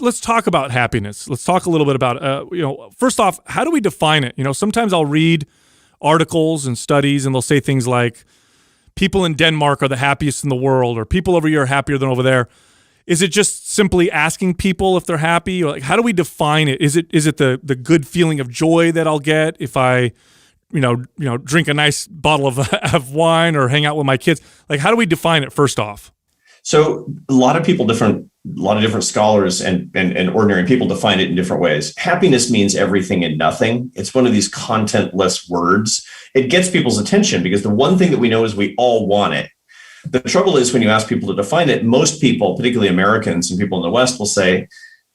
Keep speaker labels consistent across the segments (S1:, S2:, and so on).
S1: let's talk about happiness. Let's talk a little bit about, first off, how do we define it? Sometimes I'll read articles and studies and they'll say things like people in Denmark are the happiest in the world, or people over here are happier than over there. Is it just simply asking people if they're happy, or like, how do we define it? Is it the good feeling of joy that I'll get if I, drink a nice bottle of wine or hang out with my kids? Like, how do we define it first off?
S2: So a lot of different scholars and ordinary people define it in different ways. Happiness means everything and nothing. It's one of these contentless words. It gets people's attention because the one thing that we know is we all want it. The trouble is when you ask people to define it, most people, particularly Americans and people in the West, will say,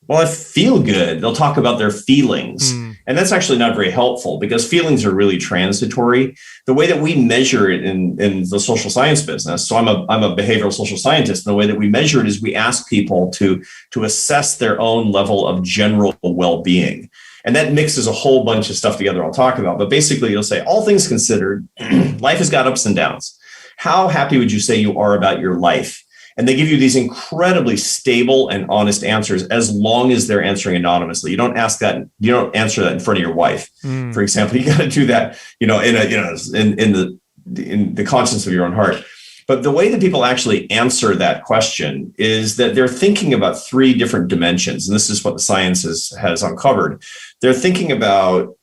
S2: well, I feel good. They'll talk about their feelings. And that's actually not very helpful because feelings are really transitory. The way that we measure it in the social science business, so I'm a behavioral social scientist, and the way that we measure it is we ask people to assess their own level of general well-being. And that mixes a whole bunch of stuff together I'll talk about. But basically, you'll say, all things considered, life has got ups and downs. How happy would you say you are about your life? And they give you these incredibly stable and honest answers as long as they're answering anonymously. You don't ask that. You don't answer that in front of your wife, for example. You got to do that, in the conscience of your own heart. But the way that people actually answer that question is that they're thinking about three different dimensions, and this is what the science has uncovered. They're thinking about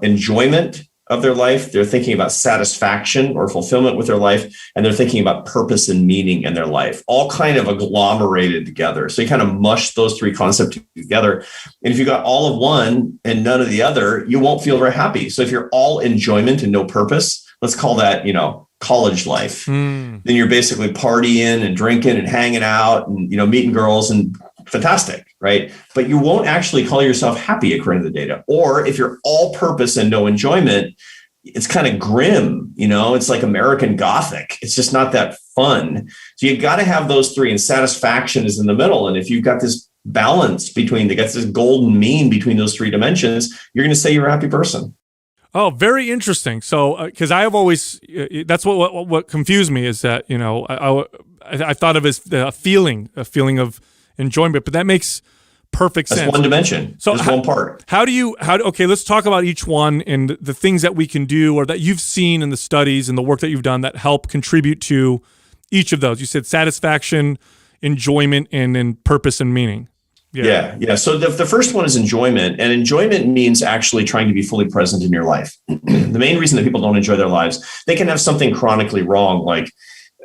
S2: enjoyment of their life, they're thinking about satisfaction or fulfillment with their life, and they're thinking about purpose and meaning in their life, all kind of agglomerated together. So you kind of mush those three concepts together. And if you got all of one and none of the other, you won't feel very happy. So if you're all enjoyment and no purpose, let's call that, college life. Then you're basically partying and drinking and hanging out and, meeting girls and fantastic, right? But you won't actually call yourself happy according to the data. Or if you're all purpose and no enjoyment, it's kind of grim, it's like American Gothic. It's just not that fun. So you got to have those three, and satisfaction is in the middle. And if you've got this balance this golden mean between those three dimensions, you're going to say you're a happy person.
S1: Oh, very interesting. So, because I have always, that's what confused me is that, I thought of as a feeling of enjoyment, but that makes perfect sense.
S2: That's one dimension. So just one part.
S1: Okay, let's talk about each one and the things that we can do or that you've seen in the studies and the work that you've done that help contribute to each of those. You said satisfaction, enjoyment, and then purpose and meaning.
S2: Yeah. So the first one is enjoyment, and enjoyment means actually trying to be fully present in your life. The main reason that people don't enjoy their lives, they can have something chronically wrong, like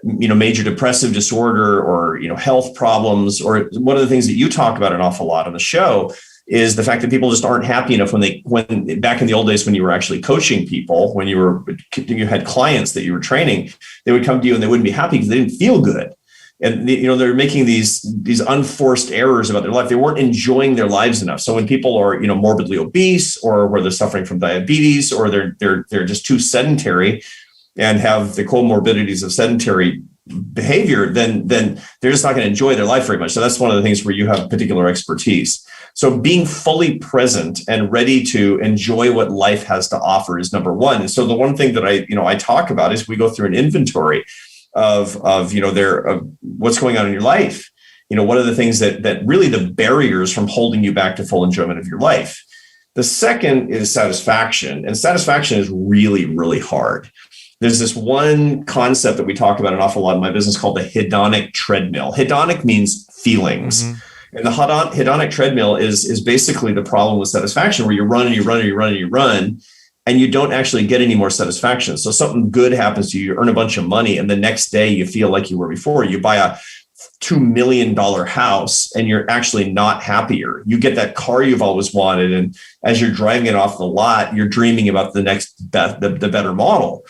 S2: major depressive disorder or health problems, or one of the things that you talk about an awful lot on the show is the fact that people just aren't happy enough when back in the old days when you were actually coaching people, when you had clients that you were training, they would come to you and they wouldn't be happy because they didn't feel good. And they're making these unforced errors about their life. They weren't enjoying their lives enough. So when people are morbidly obese, or where they're suffering from diabetes, or they're just too sedentary and have the comorbidities of sedentary behavior, then they're just not going to enjoy their life very much. So that's one of the things where you have particular expertise. So being fully present and ready to enjoy what life has to offer is number one. And so the one thing that I talk about is we go through an inventory of what's going on in your life. What are the things that really the barriers from holding you back to full enjoyment of your life? The second is satisfaction, and satisfaction is really, really hard. There's this one concept that we talk about an awful lot in my business called the hedonic treadmill. Hedonic means feelings. And the hedonic treadmill is basically the problem with satisfaction, where you run and you run and you run and you run, and you don't actually get any more satisfaction. So something good happens to you, you earn a bunch of money, and the next day you feel like you were before. You buy a $2 million house and you're actually not happier. You get that car you've always wanted, and as you're driving it off the lot, you're dreaming about the next the better model.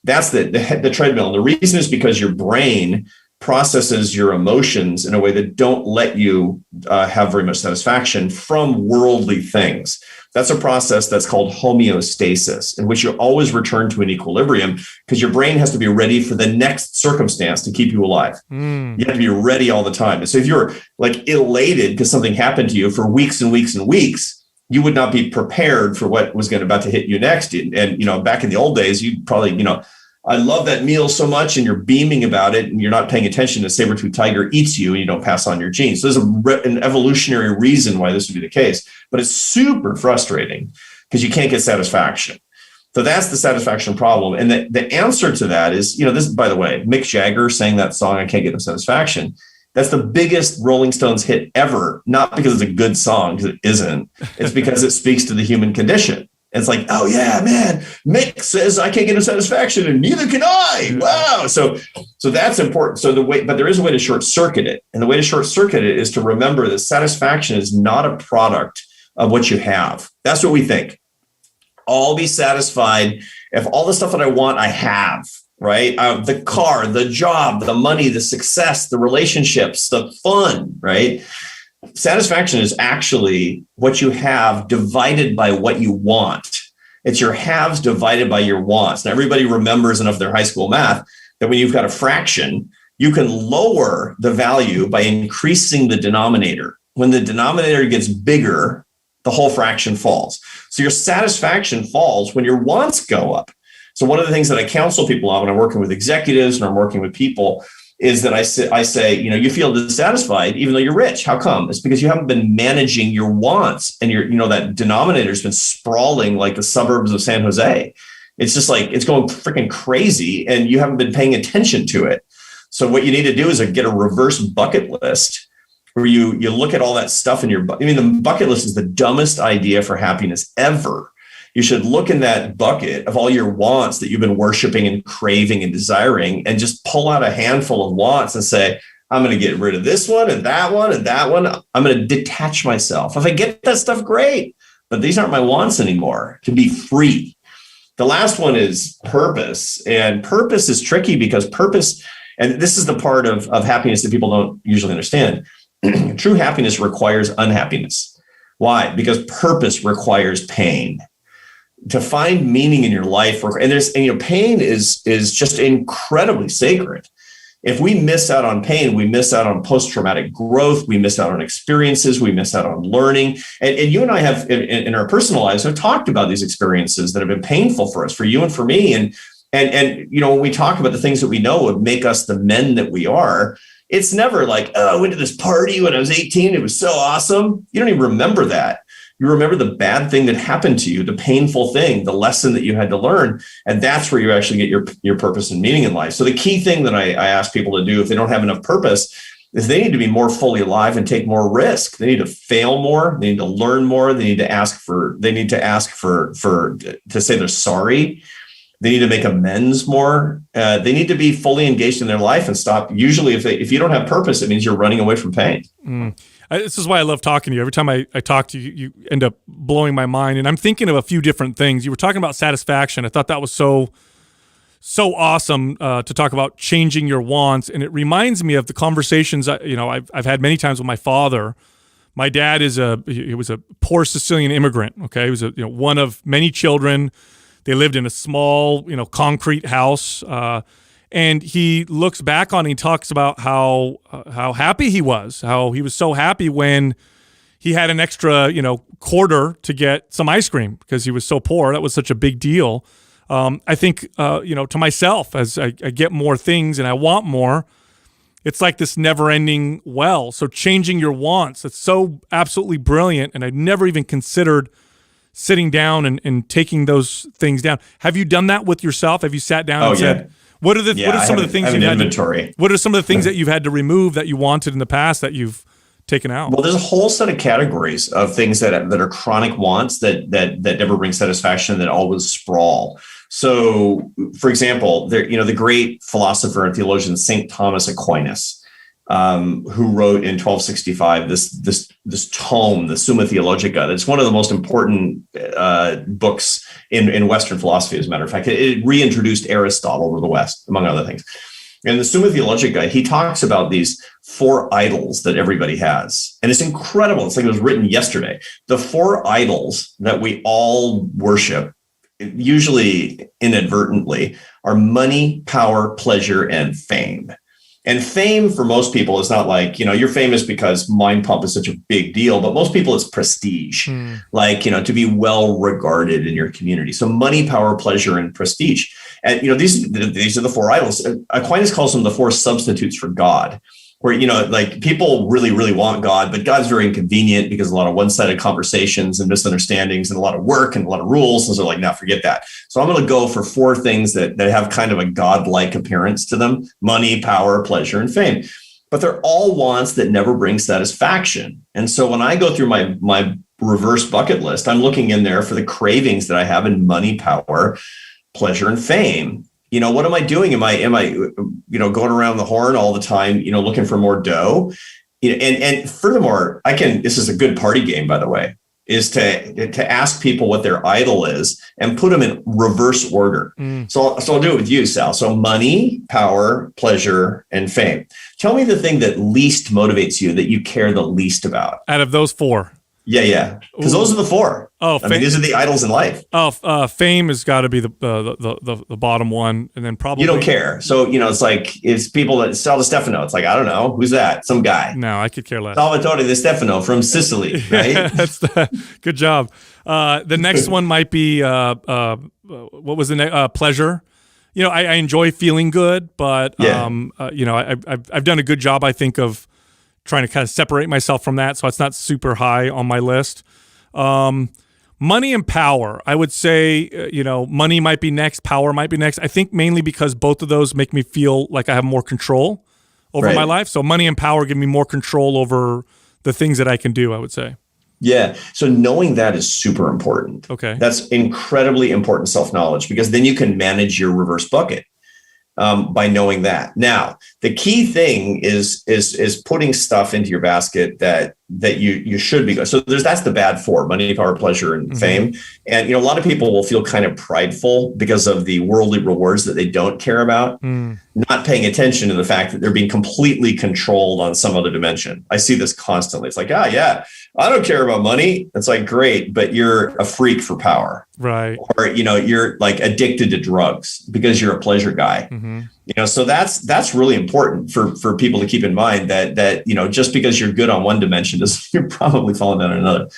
S2: That's the treadmill. And the reason is because your brain processes your emotions in a way that don't let you have very much satisfaction from worldly things. That's a process that's called homeostasis, in which you always return to an equilibrium because your brain has to be ready for the next circumstance to keep you alive. You have to be ready all the time. And so if you're like elated because something happened to you for weeks and weeks and weeks, you would not be prepared for what was about to hit you next. And back in the old days, you'd probably, I love that meal so much, and you're beaming about it, and you're not paying attention to saber-toothed tiger eats you and you don't pass on your genes. So there's an evolutionary reason why this would be the case, but it's super frustrating because you can't get satisfaction. So that's the satisfaction problem. And the answer to that is, this, by the way, Mick Jagger sang that song, I Can't Get No Satisfaction. That's the biggest Rolling Stones hit ever, not because it's a good song, because it isn't. It's because it speaks to the human condition. It's like, oh yeah, man, Mick says I can't get no satisfaction, and neither can I. Wow. So that's important. But there is a way to short circuit it. And the way to short circuit it is to remember that satisfaction is not a product of what you have. That's what we think. I'll be satisfied if all the stuff that I want, I have, right? The car, the job, the money, the success, the relationships, the fun, right? Satisfaction is actually what you have divided by what you want. It's your haves divided by your wants. Now, everybody remembers enough of their high school math that when you've got a fraction, you can lower the value by increasing the denominator. When the denominator gets bigger, the whole fraction falls. So your satisfaction falls when your wants go up. So one of the things that I counsel people on when I'm working with executives and I'm working with people is that I say, you feel dissatisfied even though you're rich. How come? It's because you haven't been managing your wants, and that denominator's been sprawling like the suburbs of San Jose. It's just like it's going freaking crazy, and you haven't been paying attention to it. So what you need to do is get a reverse bucket list where you look at all that stuff in your. The bucket list is the dumbest idea for happiness ever. You should look in that bucket of all your wants that you've been worshiping and craving and desiring, and just pull out a handful of wants and say, I'm going to get rid of this one and that one and that one. I'm going to detach myself. If I get that stuff, great, but these aren't my wants anymore. To be free. The last one is purpose. And purpose is tricky because purpose, and this is the part of happiness that people don't usually understand. True happiness requires unhappiness. Why? Because purpose requires pain. To find meaning in your life, and pain is just incredibly sacred. If we miss out on pain, we miss out on post-traumatic growth, we miss out on experiences, we miss out on learning. And you and I have, in our personal lives, have talked about these experiences that have been painful for us, for you and for me. And when we talk about the things that we know would make us the men that we are, it's never like, oh, I went to this party when I was 18, it was so awesome. You don't even remember that. You remember the bad thing that happened to you, the painful thing, the lesson that you had to learn. And that's where you actually get your purpose and meaning in life. So the key thing that I ask people to do if they don't have enough purpose is they need to be more fully alive and take more risk. They need to fail more. They need to learn more. They need to ask for to say they're sorry. They need to make amends more. They need to be fully engaged in their life and stop. Usually if you don't have purpose, it means you're running away from pain.
S1: This is why I love talking to you. Every time I talk to you, you end up blowing my mind. And I'm thinking of a few different things. You were talking about satisfaction. I thought that was so awesome to talk about changing your wants. And it reminds me of the conversations I've had many times with my father. My dad was a poor Sicilian immigrant. Okay, he was one of many children. They lived in a small concrete house. And he looks back on it, he talks about how happy he was, how he was so happy when he had an extra, quarter to get some ice cream because he was so poor. That was such a big deal. I think, to myself, as I get more things and I want more, it's like this never-ending well. So changing your wants, it's so absolutely brilliant. And I'd never even considered sitting down and taking those things down. Have you done that with yourself? Have you sat down and said, What are some of the things that you've had to remove that you wanted in the past that you've taken out?
S2: Well, there's a whole set of categories of things that are chronic wants that never bring satisfaction, that always sprawl. So, for example, the great philosopher and theologian St. Thomas Aquinas, who wrote in 1265 this tome, the Summa Theologica. That's one of the most important books in Western philosophy. As a matter of fact, it reintroduced Aristotle to the West, among other things. In the Summa Theologica, he talks about these 4 idols that everybody has, and it's incredible. It's like it was written yesterday. The 4 idols that we all worship, usually inadvertently, are money, power, pleasure, and fame. And fame for most people is not like, you're famous because Mind Pump is such a big deal, but most people it's prestige, like, to be well regarded in your community. So money, power, pleasure, and prestige. And, these are the four idols. Aquinas calls them the four substitutes for God, where, like people really, really want God, but God's very inconvenient because a lot of one-sided conversations and misunderstandings and a lot of work and a lot of rules. And so like, now forget that. So I'm going to go for four things that have kind of a God-like appearance to them: money, power, pleasure, and fame. But they're all wants that never bring satisfaction. And so when I go through my reverse bucket list, I'm looking in there for the cravings that I have in money, power, pleasure, and fame. What am I doing? Am I going around the horn all the time, looking for more dough? And furthermore, this is a good party game, by the way, is to ask people what their idol is and put them in reverse order. So I'll do it with you, Sal. So money, power, pleasure, and fame. Tell me the thing that least motivates you, that you care the least about.
S1: Out of those four.
S2: Yeah. Because those are the four.
S1: Oh,
S2: these are the idols in life.
S1: Oh, fame has got to be the bottom one, and then probably
S2: you don't care. So it's people that Sal Di Stefano. It's like, I don't know who's that, some guy.
S1: No, I could care less.
S2: Salvatore Di Stefano from Sicily, right?
S1: Good job. The next one might be what was the pleasure. I enjoy feeling good, but I've done a good job, I think, of trying to kind of separate myself from that, so it's not super high on my list. Money and power, I would say, money might be next, power might be next. I think mainly because both of those make me feel like I have more control over my life. So money and power give me more control over the things that I can do, I would say.
S2: Yeah. So knowing that is super important.
S1: Okay.
S2: That's incredibly important self-knowledge, because then you can manage your reverse bucket. By knowing that. Now, the key thing is putting stuff into your basket that you should be. So that's the bad four: money, power, pleasure, and fame. And a lot of people will feel kind of prideful because of the worldly rewards that they don't care about, not paying attention to the fact that they're being completely controlled on some other dimension. I see this constantly. It's like, yeah, I don't care about money. It's like, great, but you're a freak for power.
S1: Right.
S2: Or, you're like addicted to drugs because you're a pleasure guy. So that's really important for people to keep in mind that just because you're good on one dimension, you're probably falling down on another.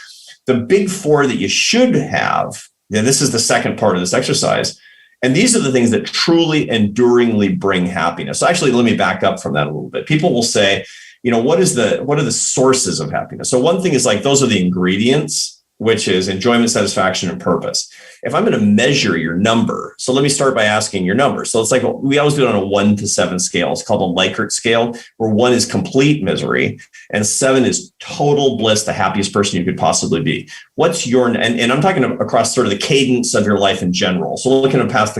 S2: The big four that you should have, and this is the second part of this exercise, and these are the things that truly enduringly bring happiness. So actually, let me back up from that a little bit. People will say, what are the sources of happiness? So one thing is like, those are the ingredients, which is enjoyment, satisfaction, and purpose. If I'm going to measure your number, so let me start by asking your number. So it's like, we always do it on a 1 to 7 scale. It's called a Likert scale, where 1 is complete misery and 7 is total bliss, the happiest person you could possibly be. What's your, and I'm talking across sort of the cadence of your life in general. So looking at past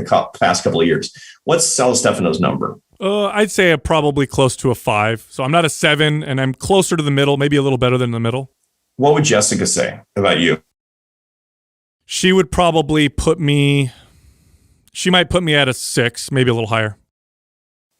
S2: couple of years, what's Sal Di Stefano's number?
S1: I'd say I'm probably close to a 5. So I'm not a 7, and I'm closer to the middle, maybe a little better than the middle.
S2: What would Jessica say about you?
S1: She would probably she might put me at a 6, maybe a little higher.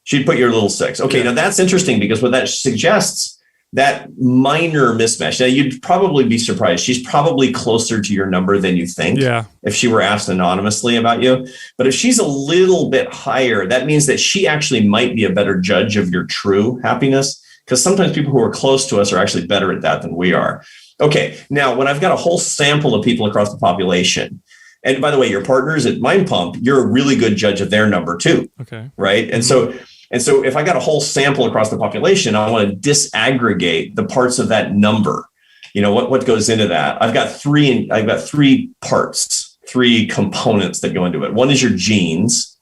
S2: She'd put you a little 6. Okay, Now that's interesting, because what that suggests, that minor mismatch. Now you'd probably be surprised. She's probably closer to your number than you think.
S1: Yeah.
S2: If she were asked anonymously about you. But if she's a little bit higher, that means that she actually might be a better judge of your true happiness, because sometimes people who are close to us are actually better at that than we are. Okay, now when I've got a whole sample of people across the population, and by the way, your partners at Mind Pump, you're a really good judge of their number too. Okay. Right. And so if I got a whole sample across the population, I want to disaggregate the parts of that number. What goes into that? I've got three parts, 3 components that go into it. One is your genes,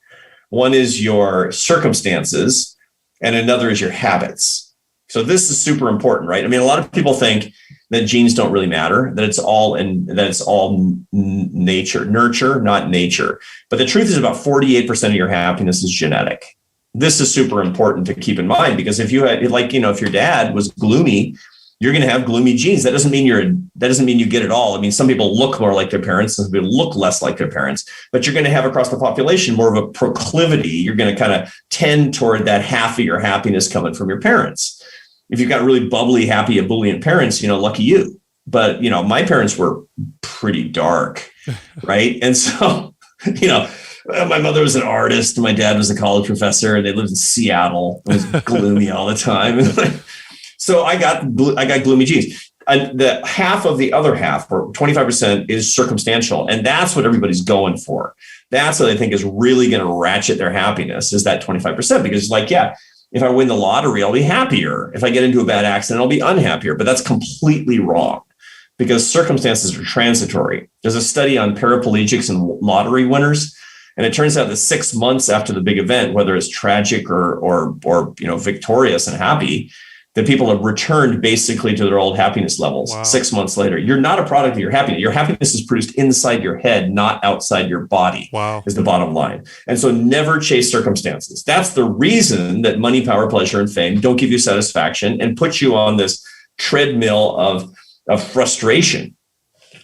S2: one is your circumstances, and another is your habits. So this is super important, right? I mean, a lot of people think that genes don't really matter, that it's all nature, nurture, not nature. But the truth is about 48% of your happiness is genetic. This is super important to keep in mind, because if you had, if your dad was gloomy, you're going to have gloomy genes. That doesn't mean you get it all. I mean, some people look more like their parents, some people look less like their parents, but you're going to have across the population more of a proclivity. You're going to kind of tend toward that half of your happiness coming from your parents. If you've got really bubbly, happy, ebullient parents, lucky you. But, my parents were pretty dark, right? And so, My mother was an artist, and my dad was a college professor, and they lived in Seattle. It was gloomy all the time. So I got gloomy genes. And the half of the other half, or 25%, is circumstantial. And that's what everybody's going for. That's what I think is really going to ratchet their happiness, is that 25%. Because it's like, yeah, if I win the lottery, I'll be happier. If I get into a bad accident, I'll be unhappier. But that's completely wrong, because circumstances are transitory. There's a study on paraplegics and lottery winners. And it turns out that 6 months after the big event, whether it's tragic or victorious and happy, that people have returned basically to their old happiness levels. Wow. 6 months later. You're not a product of your happiness. Your happiness is produced inside your head, not outside your body. Wow. Is the bottom line. And so never chase circumstances. That's the reason that money, power, pleasure, and fame don't give you satisfaction and put you on this treadmill of frustration.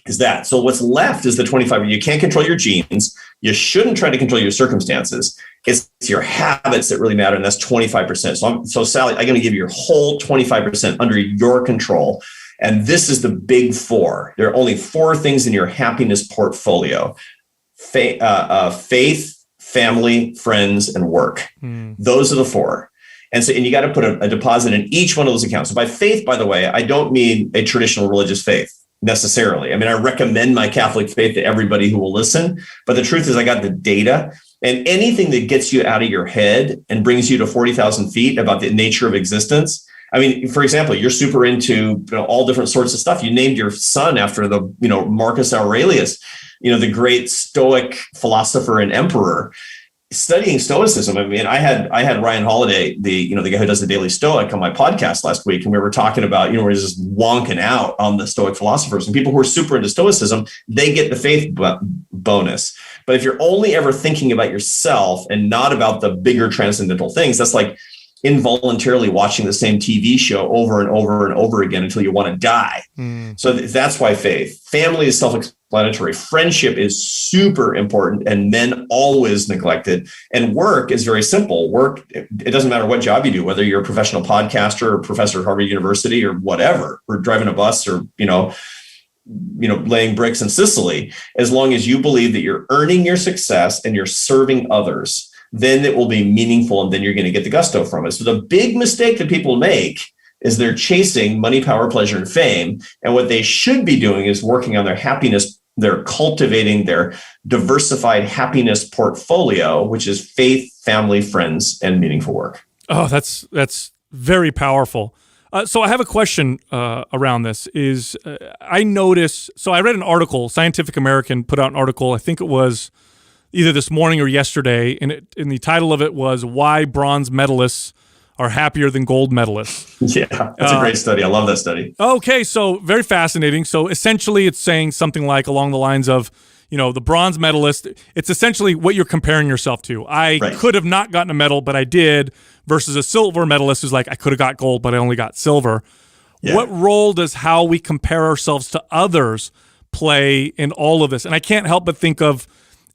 S2: Is that. So what's left is the 25. You can't control your genes. You shouldn't try to control your circumstances. It's your habits that really matter. And that's 25%. So Sally, I'm going to give you your whole 25% under your control. And this is the big four. There are only 4 things in your happiness portfolio: faith, family, friends, and work. Those are the 4. And you got to put a deposit in each one of those accounts. So by faith, by the way, I don't mean a traditional religious faith necessarily. I mean, I recommend my Catholic faith to everybody who will listen. But the truth is, I got the data, and anything that gets you out of your head and brings you to 40,000 feet about the nature of existence. I mean, for example, you're super into all different sorts of stuff. You named your son after the, Marcus Aurelius, the great Stoic philosopher and emperor. Studying Stoicism. I mean, I had Ryan Holiday, the guy who does the Daily Stoic, on my podcast last week, and we were talking about, we're just wonking out on the Stoic philosophers, and people who are super into Stoicism, they get the faith bonus. But if you're only ever thinking about yourself and not about the bigger transcendental things, that's like involuntarily watching the same TV show over and over and over again until you want to die. So that's why faith. Family is self-explanatory. Friendship is super important, and men always neglected. And work is very simple. Work, it doesn't matter what job you do, whether you're a professional podcaster or professor at Harvard University or whatever, or driving a bus or, laying bricks in Sicily, as long as you believe that you're earning your success and you're serving others, then it will be meaningful, and then you're going to get the gusto from it. So the big mistake that people make is they're chasing money, power, pleasure, and fame. And what they should be doing is working on their happiness. They're cultivating their diversified happiness portfolio, which is faith, family, friends, and meaningful work.
S1: Oh, that's very powerful. So I have a question around this. I notice, so I read an article, Scientific American put out an article, I think it was either this morning or yesterday, and the title of it was "Why Bronze Medalists Are Happier Than Gold Medalists."
S2: Yeah, that's a great study. I love that study.
S1: Okay, so very fascinating. So essentially it's saying something like along the lines of, the bronze medalist, it's essentially what you're comparing yourself to. I could have not gotten a medal, but I did, versus a silver medalist who's like, I could have got gold, but I only got silver. Yeah. What role does how we compare ourselves to others play in all of this? And I can't help but think of,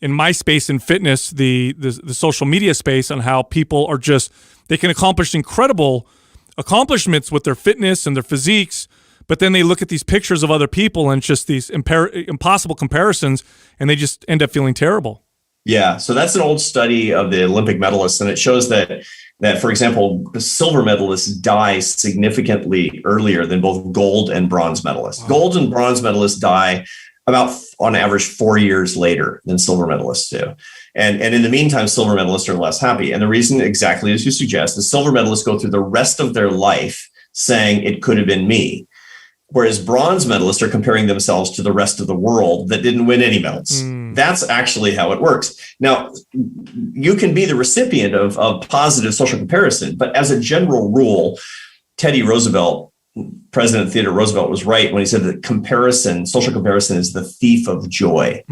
S1: in my space in fitness, the social media space, and how people are they can accomplish incredible accomplishments with their fitness and their physiques, but then they look at these pictures of other people and just these impossible comparisons, and they just end up feeling terrible.
S2: Yeah, so that's an old study of the Olympic medalists, and it shows that, for example, the silver medalists die significantly earlier than both gold and bronze medalists. Wow. Gold and bronze medalists die about, on average, 4 years later than silver medalists do. And in the meantime, silver medalists are less happy. And the reason, exactly as you suggest, is silver medalists go through the rest of their life saying it could have been me. Whereas bronze medalists are comparing themselves to the rest of the world that didn't win any medals. That's actually how it works. Now, you can be the recipient of positive social comparison, but as a general rule, Teddy Roosevelt, President Theodore Roosevelt, was right when he said that social comparison is the thief of joy.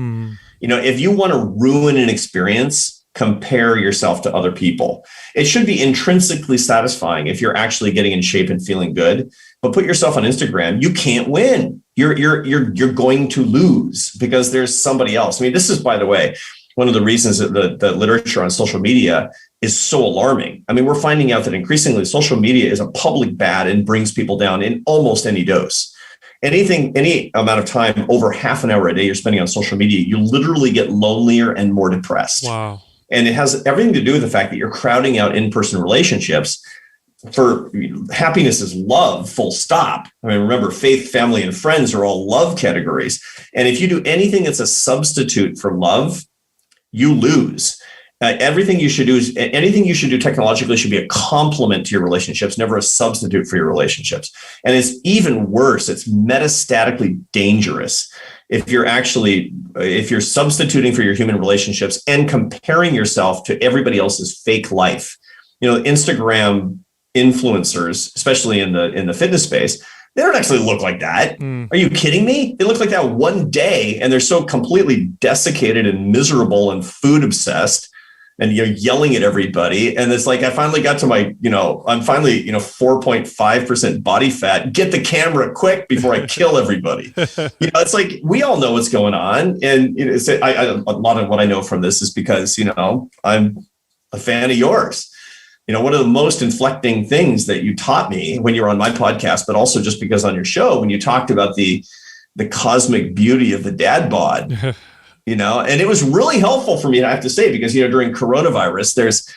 S2: If you want to ruin an experience, compare yourself to other people. It should be intrinsically satisfying if you're actually getting in shape and feeling good. But put yourself on Instagram, you can't win. You're going to lose because there's somebody else. I mean, this is, by the way, one of the reasons that the literature on social media is so alarming. I mean, we're finding out that increasingly social media is a public bad and brings people down in almost any dose. any amount of time over half an hour a day you're spending on social media, you literally get lonelier and more depressed.
S1: Wow.
S2: And it has everything to do with the fact that you're crowding out in-person relationships. For happiness is love, full stop. I mean, remember, faith, family, and friends are all love categories. And if you do anything that's a substitute for love, you lose. Anything you should do technologically should be a complement to your relationships, never a substitute for your relationships. And it's even worse. It's metastatically dangerous if you're substituting for your human relationships and comparing yourself to everybody else's fake life. Instagram influencers, especially in the fitness space, they don't actually look like that. Are you kidding me? They look like that one day, and they're so completely desiccated and miserable and food obsessed, and you're yelling at everybody. And it's like, I finally got to my, I'm finally, 4.5% body fat. Get the camera quick before I kill everybody. It's like, we all know what's going on. And a lot of what I know from this is because, I'm a fan of yours. One of the most inflecting things that you taught me when you were on my podcast, but also just because on your show, when you talked about the cosmic beauty of the dad bod, and it was really helpful for me, I have to say, because, during coronavirus, there's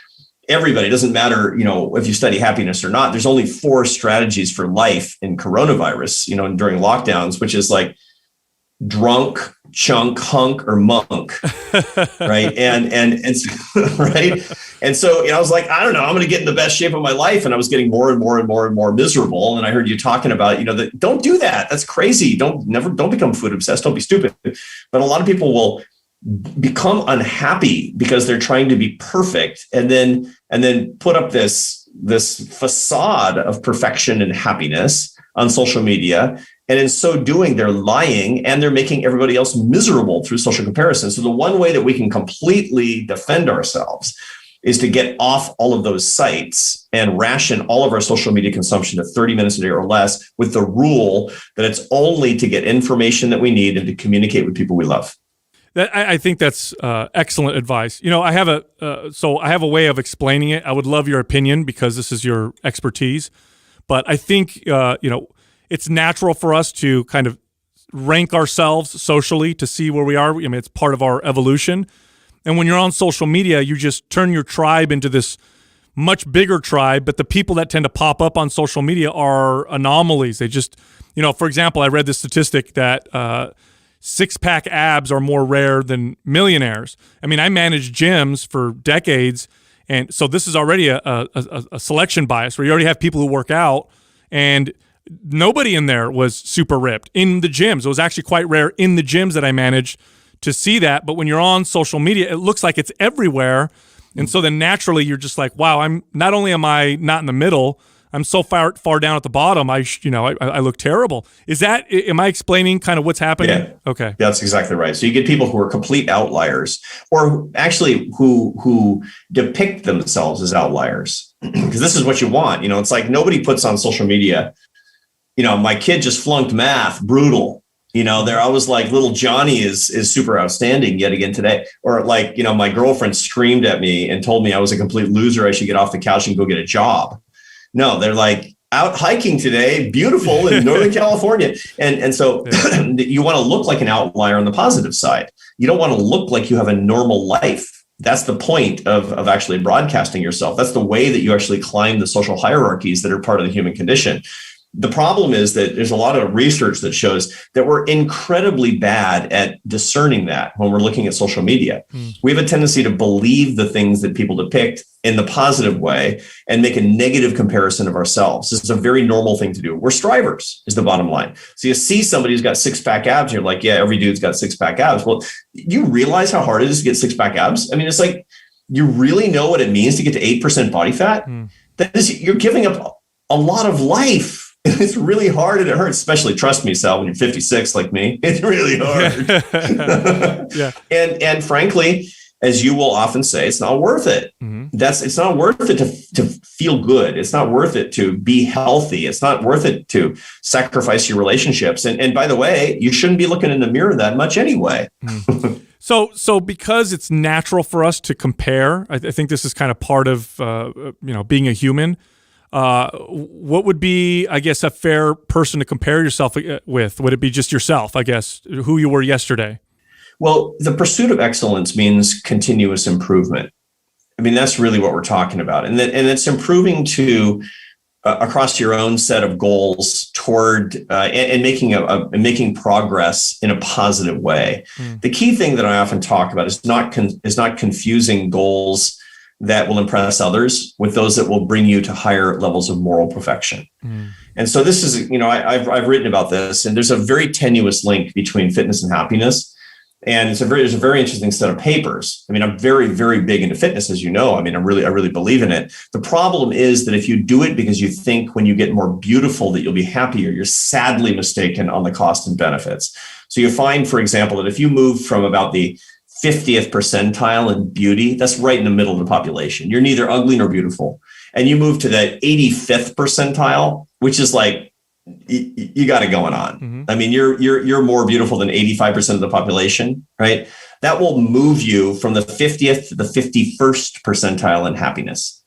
S2: everybody, doesn't matter, if you study happiness or not, there's only 4 strategies for life in coronavirus, during lockdowns, which is like drunk, chunk, hunk, or monk. Right. And right. And so, I was like, I don't know, I'm going to get in the best shape of my life. And I was getting more and more and more and more miserable. And I heard you talking about, that don't do that. That's crazy. Don't become food obsessed. Don't be stupid. But a lot of people will become unhappy because they're trying to be perfect and then put up this facade of perfection and happiness on social media. And in so doing, they're lying and they're making everybody else miserable through social comparison. So the one way that we can completely defend ourselves is to get off all of those sites and ration all of our social media consumption to 30 minutes a day or less, with the rule that it's only to get information that we need and to communicate with people we love.
S1: I think that's excellent advice. I have a way of explaining it. I would love your opinion because this is your expertise. But I think, it's natural for us to kind of rank ourselves socially to see where we are. I mean, it's part of our evolution. And when you're on social media, you just turn your tribe into this much bigger tribe. But the people that tend to pop up on social media are anomalies. They just, for example, I read this statistic that six-pack abs are more rare than millionaires. I mean, I managed gyms for decades. And so this is already a selection bias where you already have people who work out, and nobody in there was super ripped in the gyms. It was actually quite rare in the gyms that I managed to see that. But when you're on social media, it looks like it's everywhere. And so then naturally you're just like, wow, I'm not only am I not in the middle, I'm so far down at the bottom. I look terrible. Am I explaining kind of what's happening?
S2: Yeah.
S1: Okay.
S2: That's exactly right. So you get people who are complete outliers, or actually who depict themselves as outliers, because this is what you want. It's like nobody puts on social media, my kid just flunked math, brutal. They're always like, little Johnny is super outstanding yet again today. Or like, my girlfriend screamed at me and told me I was a complete loser. I should get off the couch and go get a job. No, they're like, out hiking today, beautiful in Northern California. And so you want to look like an outlier on the positive side. You don't want to look like you have a normal life. That's the point of actually broadcasting yourself. That's the way that you actually climb the social hierarchies that are part of the human condition. The problem is that there's a lot of research that shows that we're incredibly bad at discerning that when we're looking at social media. We have a tendency to believe the things that people depict in the positive way and make a negative comparison of ourselves. This is a very normal thing to do. We're strivers is the bottom line. So you see somebody who's got 6-pack abs, and you're like, yeah, every dude's got 6-pack abs. Well, you realize how hard it is to get 6-pack abs? I mean, it's like, you really know what it means to get to 8% body fat? That is, you're giving up a lot of life. It's really hard and it hurts, especially, trust me, Sal, when you're 56 like me, it's really hard.
S1: Yeah.
S2: And frankly, as you will often say, it's not worth it. It's not worth it to feel good. It's not worth it to be healthy. It's not worth it to sacrifice your relationships. And by the way, you shouldn't be looking in the mirror that much anyway.
S1: So because it's natural for us to compare, I think this is kind of part of being a human. what would be, I guess, a fair person to compare yourself with? Would it be just yourself, I guess, who you were yesterday?
S2: Well, the pursuit of excellence means continuous improvement. I mean, that's really what we're talking about. And it's improving to across your own set of goals toward and making progress in a positive way. The key thing that I often talk about is not confusing goals that will impress others with those that will bring you to higher levels of moral perfection. And so this is, I've written about this, and there's a very tenuous link between fitness and happiness. And there's a very interesting set of papers. I mean, I'm very, very big into fitness, as you know. I mean, I really believe in it. The problem is that if you do it because you think when you get more beautiful that you'll be happier, you're sadly mistaken on the cost and benefits. So you find, for example, that if you move from about the 50th percentile in beauty, that's right in the middle of the population. You're neither ugly nor beautiful. And you move to that 85th percentile, which is like, you got it going on. I mean, you're more beautiful than 85% of the population, right? That will move you from the 50th to the 51st percentile in happiness.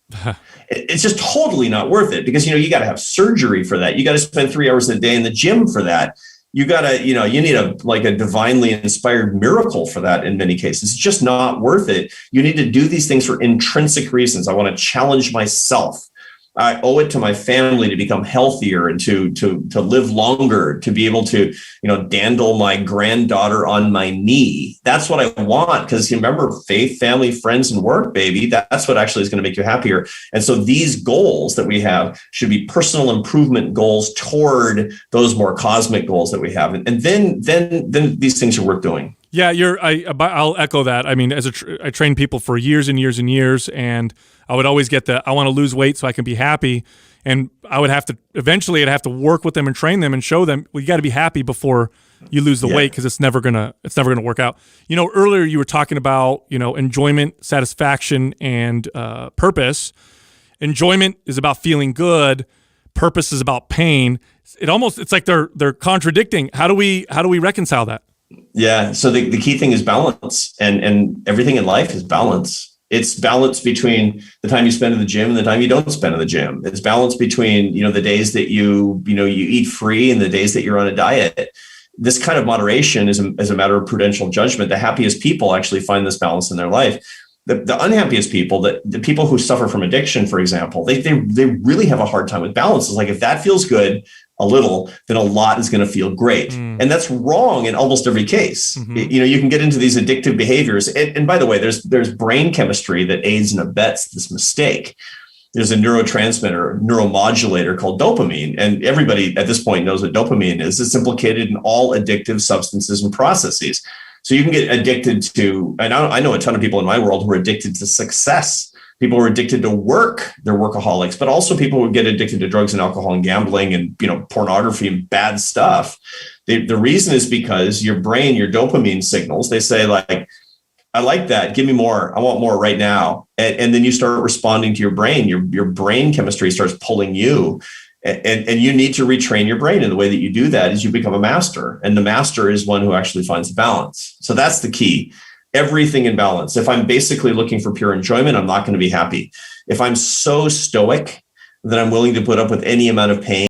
S2: It's just totally not worth it because, you got to have surgery for that. You got to spend 3 hours a day in the gym for that. You got to, you need a divinely inspired miracle for that in many cases. It's just not worth it. You need to do these things for intrinsic reasons. I want to challenge myself. I owe it to my family to become healthier and to live longer, to be able to, dandle my granddaughter on my knee. That's what I want. Because you remember, faith, family, friends, and work, baby, that's what actually is going to make you happier. And so these goals that we have should be personal improvement goals toward those more cosmic goals that we have. And then these things are worth doing.
S1: Yeah, I'll echo that. I mean, I trained people for years and years and years, and I would always get I want to lose weight so I can be happy. And I would eventually I'd have to work with them and train them and show them, well, you got to be happy before you lose the weight, because it's never gonna work out. Earlier you were talking about, enjoyment, satisfaction, and purpose. Enjoyment is about feeling good. Purpose is about pain. It's like they're contradicting. How do we reconcile that?
S2: Yeah. So the key thing is balance, and everything in life is balance. It's balance between the time you spend in the gym and the time you don't spend in the gym. It's balance between, the days that you eat free and the days that you're on a diet. This kind of moderation is a matter of prudential judgment. The happiest people actually find this balance in their life. The unhappiest people, the people who suffer from addiction, for example, they really have a hard time with balance. It's like, if that feels good a little, then a lot is going to feel great. And that's wrong in almost every case. You can get into these addictive behaviors. And by the way, there's brain chemistry that aids and abets this mistake. There's a neuromodulator called dopamine. And everybody at this point knows what dopamine is. It's implicated in all addictive substances and processes. So you can get addicted to, and I know a ton of people in my world who are addicted to success. People who are addicted to work, they're workaholics, but also people who get addicted to drugs and alcohol and gambling and, pornography and bad stuff. The reason is because your brain, your dopamine signals, they say like, I like that. Give me more. I want more right now. And then you start responding to your brain. Your brain chemistry starts pulling you. And you need to retrain your brain. And the way that you do that is you become a master. And the master is one who actually finds balance. So that's the key. Everything in balance. If I'm basically looking for pure enjoyment, I'm not going to be happy. If I'm so stoic that I'm willing to put up with any amount of pain